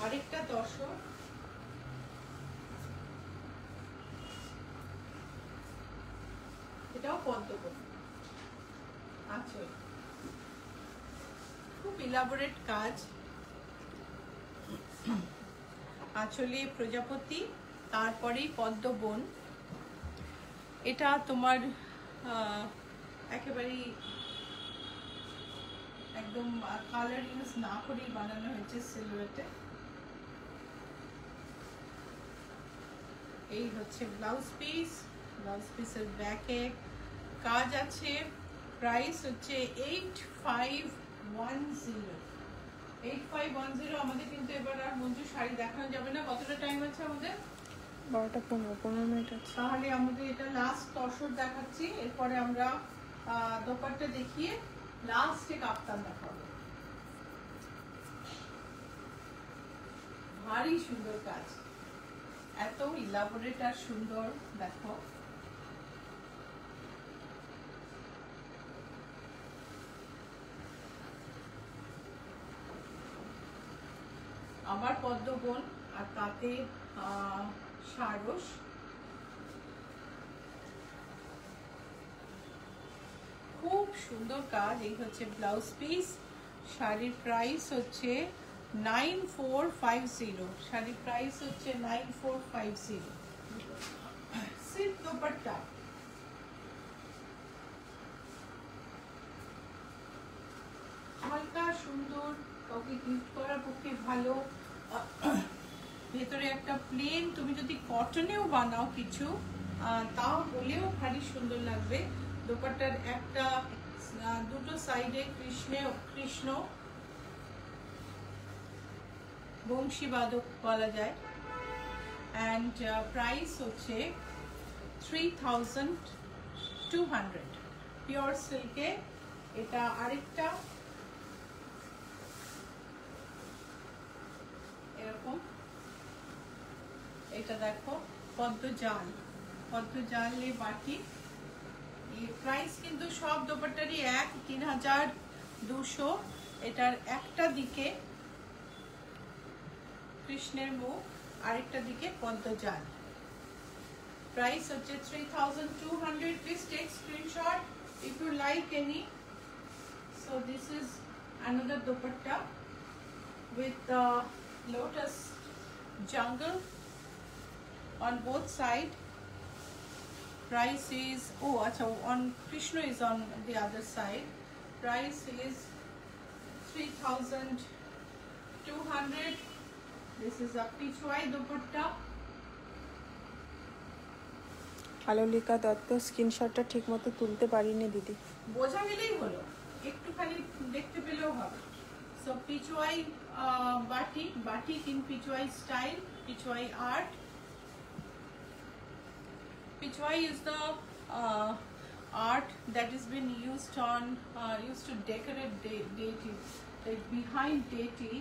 আরেকটা তসর, এটাও পদ্মবন। আচ্ছা, খুব elaborate কাজ। আঁচলে প্রজাপতি, তারপরেই পদ্মবন। এটা তোমার একেবারেই একদম কালার ইউজ না করেই বানানো হয়েছে সিলুয়েটে। এই হচ্ছে ব্লাউজ পিস। ব্লাউজ পিসের ব্যাকে কাজ আছে। প্রাইস হচ্ছে 8510। 8510। আমাদের কিন্তু এবার আর মঞ্জু শাড়ি দেখানো যাবে না। কতটা টাইম আছে আমাদের?
12টা 15 মিনিট আছে।
তাহলে আমাদের এটা লাস্ট তসর দেখাচ্ছি, এরপরে আমরা দোপাট্টা দেখিয়ে লাস্টে কাপ্তান দেখাবো। ভারী সুন্দর কাজ, এত ইলাবোরেট আর সুন্দর। দেখো আবার পদ্মবন, আর তাতে সারস। খুব সুন্দর কাজ। এই হচ্ছে ব্লাউজ পিস। শাড়ির প্রাইস হচ্ছে 9450। শাড়ির প্রাইস হচ্ছে 9450। সিল্ক দোপাট্টা, হালকা সুন্দর, কাউকে গিফট করার পক্ষে ভালো। ভেতরে একটা প্লেন, তুমি যদি কটনেও বানাও কিছু, তাও হলেও ভারী সুন্দর লাগবে। দোপাট্টার একটা দুটো সাইডে কৃষ্ণ বংশীবাদক বলা যায়। অ্যান্ড প্রাইস হচ্ছে 3200 পিওর সিল্কে। এটা আরেকটা এরকম। এটা দেখো পদ্মজালে বাটি। প্রাইস কিন্তু সব দোপাট্টারই 3200। এটার একটা দিকে কৃষ্ণের মুখ, আরেকটা দিকে পদ্মজাল। প্রাইস হচ্ছে 3200। Please take screenshot if you like any. So this is another dupatta with lotus jungle on both side. Price is, oh acha, on Krishna is on the other side. Price is 3200. This is a pichwai dupatta.
Alolika Dutta. স্ক্রিনশটটা ঠিক মতো তুলতে পারিনি দিদি।
বোঝা গেলেই হলো, একটুখানি দেখতে পেলেও হবে। So pichwai batik in pichwai style, pichwai art. Pichwai is the art that has been used to decorate deities. Like behind deity,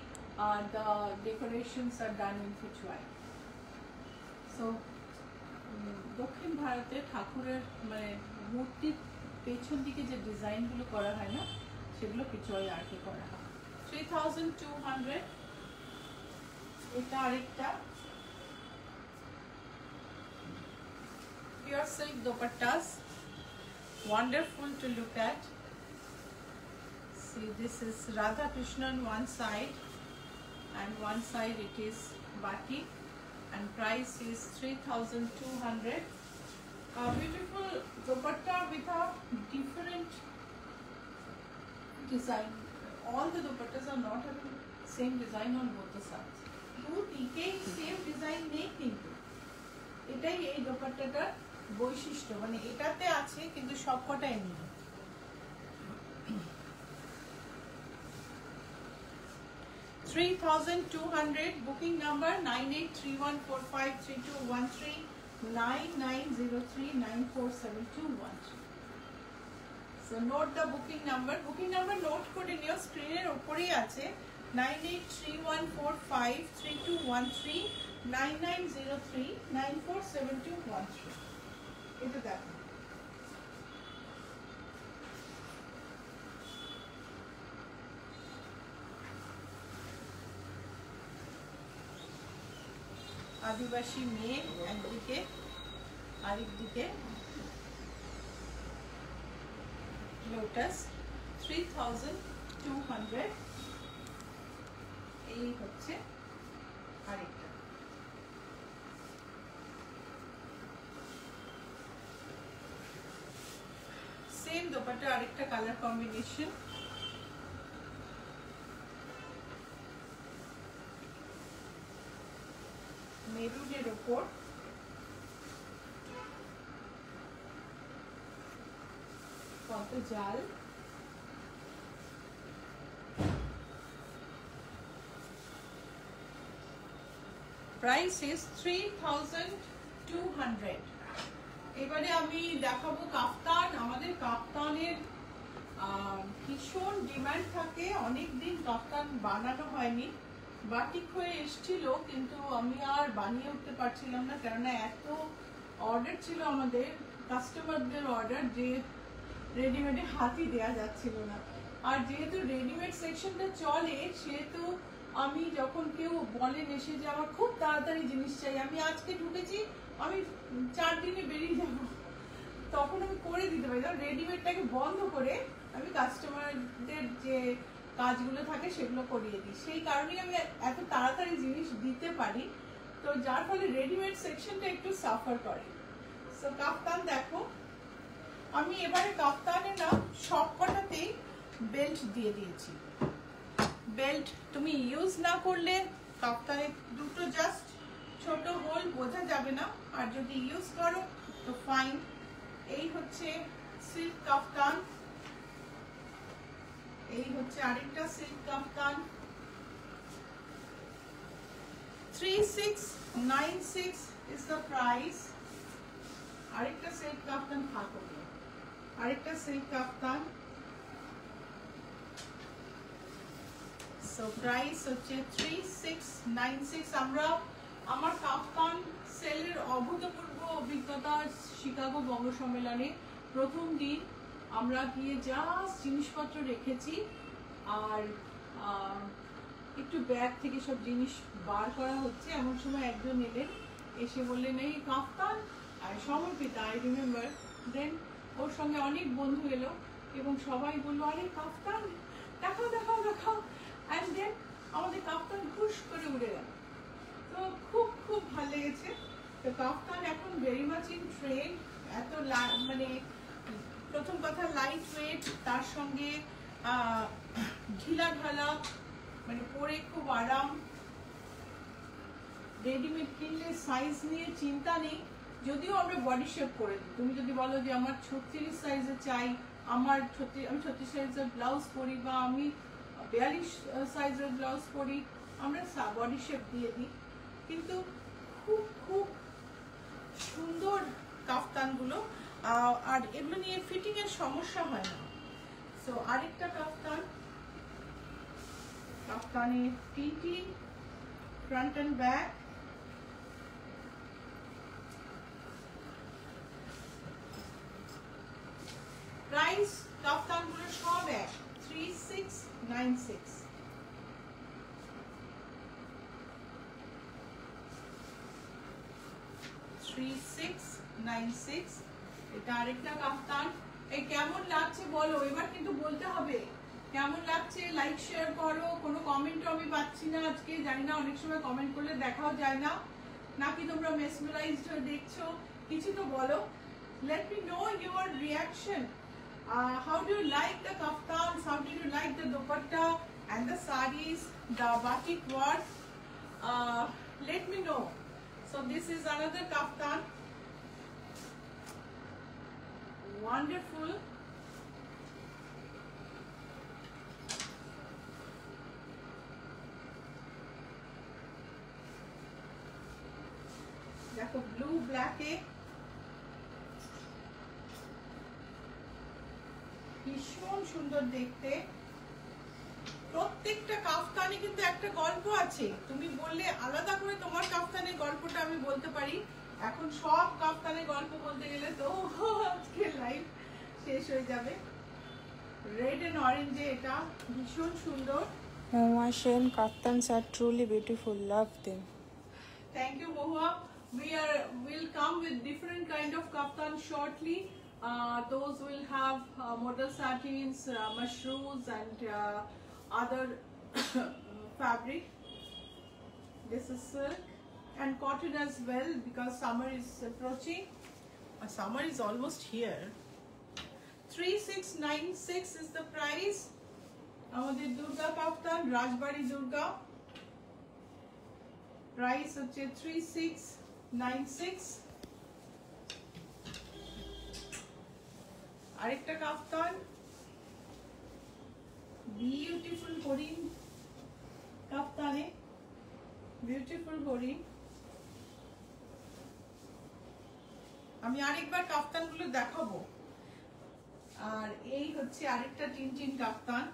the decorations are done in pichwai. So দক্ষিণ ভারতে ঠাকুরের মানে মূর্তির পেছন দিকে যে ডিজাইনগুলো করা হয় না, সেগুলো পিচওয়াই আর্টে করা হয়। 3200। এটা আরেকটা pure silk dupattas, wonderful to look at. See, this is Radha Krishna on one side, and one side it is batik, and price is 3200. A beautiful dupatta with a different design. All the dupattas are not having same design on both the sides. দুদিকেই same design নেই কিন্তু, এটাই এই দোপাট্টাটার বৈশিষ্ট্য, মানে এটাতে আছে কিন্তু সবকটাই নেই। $3,200 booking number 9831453213 9903947213। So note the booking number. Booking number note করে নিও, স্ক্রিনের উপরেই আছে 9831453213 9903947213। এটা দেখো, আদিবাসী মেয়ে একদিকে, আরেকদিকে লোটাস। 3200 এই হচ্ছে আরেকটা। সেম দোপাট্টা, আরেকটা কালার কম্বিনেশন। মেরুনের ওপর কত জাল, প্রাইস ইজ 3200। এবারে আমি দেখাবো কাফতান। আমাদের কাফতানের ভীষণ ডিমান্ড থাকে, অনেকদিন কাফতান বানানো হয়নি, বাটিক হয়ে এসেছিল কিন্তু আমি আর বানিয়ে উঠতে পারছিলাম না, কেননা এত অর্ডার ছিল আমাদের, কাস্টমারদের অর্ডার, যে রেডিমেডে হাতই দেওয়া যাচ্ছিল না। আর যেহেতু রেডিমেড সেকশনটা চলে, সেহেতু আমি যখন কেউ বলেন এসে যে আমার খুব তাড়াতাড়ি জিনিস চাই, আমি আজকে ঢুকেছি, আমি 4 দিনে বেরিয়ে যাব, তখন আমি করে দিতে পারি। কারণ রেডিমেডটাকে বন্ধ করে আমি কাস্টমারদের যে কাজগুলো থাকে সেগুলো করিয়ে দিই, সেই কারণেই আমি এত তাড়াতাড়ি জিনিস দিতে পারি। তো যার ফলে রেডিমেড সেকশনটা একটু সাফার করে। সো কাফতান দেখো, আমি এবারে কাফতানে না সবকটাতেই বেল্ট দিয়ে দিয়েছি। বেল্ট তুমি ইউজ না করলে কাফতানে দুটো জাস্ট ছোট হোল, বোঝা যাবে না, আর যদি ইউজ করো তো ফাইন। এই হচ্ছে সিল্ক কাফতান, এই হচ্ছে আরেকটা silk kaftan. 3696 is the price। আরেকটা সিল্ক কাফতান থাকো, আরেকটা সিল্ক কাফতান। সো প্রাইস হচ্ছে 3696। আমরা আমার কাফতান সেলের অভূতপূর্ব অভিজ্ঞতা শিকাগো বঙ্গ সম্মেলনে প্রথম দিন আমরা গিয়ে জাস্ট জিনিসপত্র রেখেছি, আর একটু ব্যাগ থেকে সব জিনিস বার করা হচ্ছে, এমন সময় একজন এলেন, এসে বললেন এই কাফতান সমর্পিতা, আই রিমেম্বার। দেন ওর সঙ্গে অনেক বন্ধু এলো এবং সবাই বললো আরে কাফতান দেখাও দেখাও দেখাও, অ্যান্ড দেন আমাদের কাফতান খুশ করে উড়ে গেল। তো খুব খুব ভালো লেগেছে। তো কাফতান এখন ভেরি মাচ ইন ট্রেন্ড। এত মানে প্রথম কথা লাইট ওয়েট, তার সঙ্গে ঢিলা ঢালা, মানে পরে খুব আরাম। রেডিমেড কিনলে সাইজ নিয়ে চিন্তা নেই, যদিও আমরা বডি শেপ করে দিই। তুমি যদি বলো যে আমার 36 সাইজে চাই, আমি 36 সাইজের ব্লাউজ পরি, বা আমি 42 সাইজের ব্লাউজ পরি, আমরা বডি শেপ দিয়ে দিই। কিন্তু খুব খুব সুন্দর কাফতানগুলো, আর এগুলো নিয়ে ফিটিং এর সমস্যা হয় না। সো আরেকটা কাফতান, কাফতানের টিটি ফ্রন্ট এন্ড ব্যাক। প্রাইস কাফতানগুলো সব এক, 3696। এটা আরেকটা কাফতান। এই কেমন লাগছে বলো, এবার কিন্তু বলতে হবে কেমন লাগছে। লাইক শেয়ার করো। কোনো কমেন্টও আমি পাচ্ছি না আজকে, জানি না, অনেক সময় কমেন্ট করলে দেখাও যায় না, নাকি তোমরা মেসমেরাইজড হয়ে দেখছো, কিছু তো বলো। Let me no your reaction. How do you like the kaftans? How did you like the dupatta? and the sarees, the batik work, let me know. So this is another kaftan, wonderful. দেখো blue ব্ল্যাকে ভীষণ সুন্দর দেখতে। প্রত্যেকটা কাফতানে কিন্তু একটা গল্প আছে, তুমি বললে আলাদা করে তোমার কাফতানের গল্পটা আমি বলতে পারি। এখন সব কাফতানের গল্প বলতে গেলে তো আজকের লাইভ শেষ হয়ে যাবে। রেড এন্ড অরেঞ্জে এটা ভীষণ সুন্দর।
মহুয়া Sen, kaftans are truly beautiful, love them.
Thank you, Mohua. We'll come with different kind of kaftan shortly. Those will have modal satins, mushrooms, and other fabric. This is silk and cotton as well, because summer is approaching. Summer is almost here. 3696 is the price. আমাদের দুর্গা কাফতান, রাজবাড়ি Durga, price হচ্ছে 3696। আরেকটা কাফতান, beautiful হরিণ কাফতানে, beautiful হরিণ। আমি আরেকবার কাফতানগুলো দেখাবো। আর এই হচ্ছে আরেকটা টিনটিন কাফতান,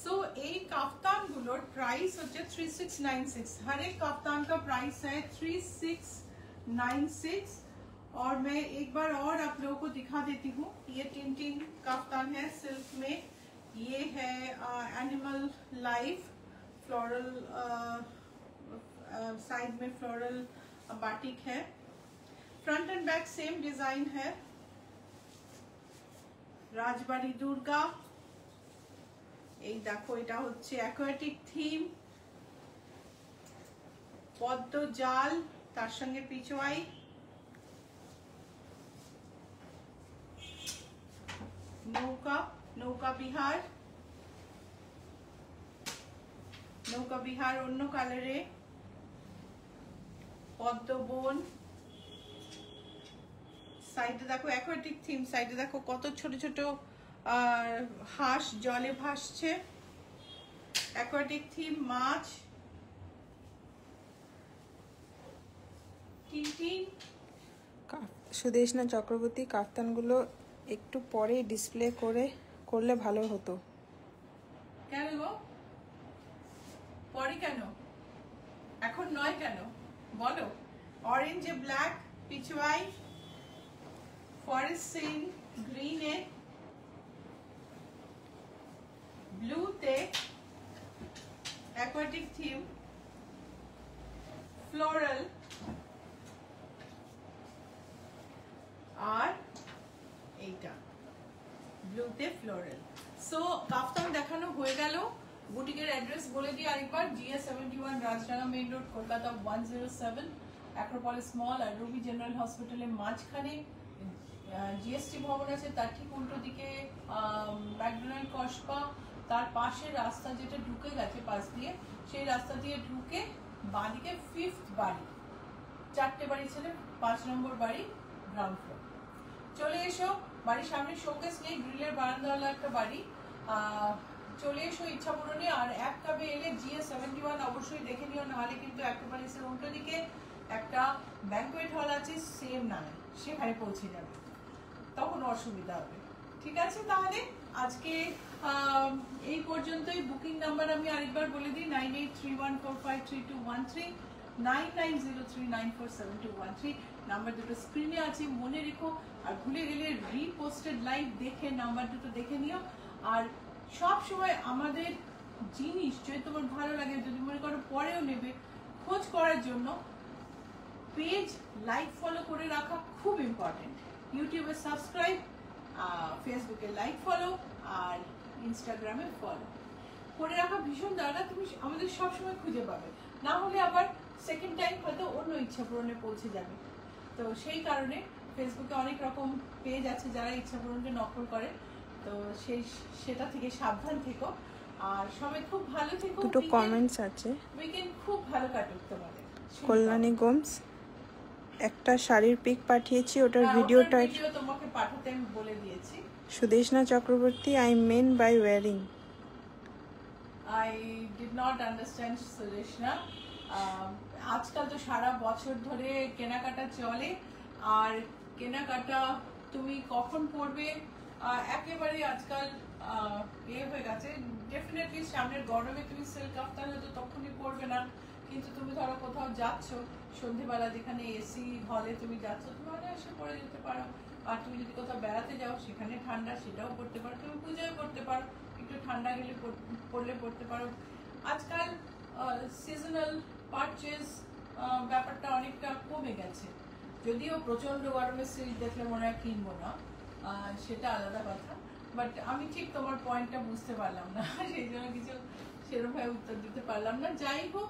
सो এই কাফতান গুলোর প্রাইস হচ্ছে 3696। हर एक कफ्तान का प्राइस है 3696। और मैं एक बार और आप लोगों को दिखा देती हूँ। ये टिनटिन कफ्तान है सिल्क में, ये है एनिमल लाइफ फ्लोरल, साइड में फ्लोरल बाटिक है, front end back same design है। রাজবাড়ি দুর্গা, এই দেখো এটা হচ্ছে অ্যাকোয়াটিক থিম, পদ্ম জাল, তার সঙ্গে পিচোয়াই, নৌকা, নৌকা বিহার, নৌকা বিহার অন্য কালারে, পদ্ম বন, সাইডে দেখো অ্যাকোয়াটিক থিম, সাইডে দেখো কত ছোট ছোট হাঁস জলে ভাসছে, অ্যাকোয়াটিক থিম, মাছ, টিনটিন।
সুদেশনা চক্রবর্তী, কাফতানগুলো একটু পরে ডিসপ্লে করলে ভালো হতো।
কেন গো, পরে কেন, এখন নয় কেন বলো? অরেঞ্জে ব্ল্যাক পিচওয়াই, ফরেস্ট সিন গ্রিনে, ব্লুতে অ্যাকোয়াটিক থিম, ফ্লোরাল, আর এইটা ব্লুতে ফ্লোরাল। সো কাফতান দেখানো হয়ে গেল। বুটিকের অ্যাড্রেস বলে দিই আরেকবার, GS71 Rajdanga main road, Kolkata 107, Acropolis mall আর রুবি জেনারেল হসপিটালের মাঝখানে জিএসটি ভবন আছে, তার ঠিক উল্টো দিকে ম্যাকডোনাল্ড কসবা, তার পাশে রাস্তা যেটা ঢুকে গেছে পাশ দিয়ে, সেই রাস্তা দিয়ে ঢুকে বাঁদিকে 5th বাড়ি, 4টে বাড়ি ছেড়ে 5 নম্বর বাড়ি, গ্রাউন্ড ফ্লোর। চলে এসো, বাড়ির সামনে শোকেস নেই, গ্রিলের বারান্দাওয়ালা একটা বাড়ি। চলে এসো ইচ্ছা পূরণে। আর এক কাপে এলে GS71 অবশ্যই দেখে নিও, নাহলে কিন্তু অ্যাক্রোপলিসের উল্টো দিকে একটা ব্যাংকুয়েট হল আছে সেম নামে, সেখানে পৌঁছে যাবে, তখন অসুবিধা হবে। ঠিক আছে, তাহলে আজকে এই পর্যন্তই। বুকিং নাম্বার আমি আরেকবার বলে দিই, 9831453213, 9903947213। নাম্বার দুটো স্ক্রিনে আছে, মনে রেখো। আর ভুলে গেলে রিপোস্টেড লাইভ দেখে নাম্বার দুটো দেখে নিও। আর সব সময় আমাদের জিনিস যদি তোমার ভালো লাগে, যদি মনে করো পরেও নেবে, খোঁজ করার জন্য পেজ লাইক ফলো করে রাখা খুব ইম্পর্টেন্ট। ইউটিউবে সাবস্ক্রাইব, ফেসবুকে লাইক ফলো, আর ইনস্টাগ্রামে ফলো করে রাখা ভীষণ দরকার। তুমি আমাদের সবসময় খুঁজে পাবে, না হলে আবার সেকেন্ড টাইম হয়তো অন্য ইচ্ছা পূরণে পৌঁছে যাবে। তো সেই কারণে ফেসবুকে অনেক রকম পেজ আছে যারা ইচ্ছা পূরণকে নকল করে, তো সেটা থেকে সাবধান থেকো। আর সবাই খুব ভালো থেকো।
দুটো কমেন্টস আছে।
উইকেন্ড খুব ভালো কাটুক তোমাদের।
কল্যাণী গোমস একটা শাড়ির পিক পাঠিয়েছি, ওটার
ভিডিও তোমাকে পাঠাতে আমি বলে দিয়েছি।
Sudeshna Chakraborty, I mean by wearing.
I did not understand Sudeshna. আজকাল তো সারা বছর ধরে কেনাকাটা চলে, আর কেনাকাটা তুমি কখন করবে একেবারে আজকাল হয়ে গেছে। ডেফিনেটলি সামনের গরমে তুমি সিল্ক কাফতান হয়তো তখনই পরবে না, কিন্তু তুমি ধরো কোথাও যাচ্ছ সন্ধেবেলা, যেখানে এসি হলে তুমি যাচ্ছ, তুমি অনায়াসে পরে যেতে পারো। আর তুমি যদি কোথাও বেড়াতে যাও সেখানে ঠান্ডা, সেটাও পড়তে পারো। তুমি পুজোয় পড়তে পারো, একটু ঠান্ডা গেলে পড়লে পড়তে পারো। আজকাল সিজনাল পারচেজ ব্যাপারটা অনেকটা কমে গেছে। যদিও প্রচন্ড গরমে সিল্ক দেখলে মনে হয় কিনবো না, সেটা আলাদা কথা। বাট আমি ঠিক তোমার পয়েন্টটা বুঝতে পারলাম না, সেই জন্য কিছু সেরকমভাবে উত্তর দিতে পারলাম না। যাই হোক,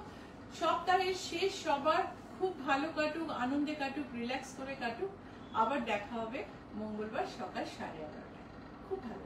সপ্তাহের শেষ সবার খুব ভালো কাটুক, আনন্দে কাটুক, রিল্যাক্স করে কাটুক। আবার দেখা হবে মঙ্গলবার সকাল 11:30টায়। খুব ভালো।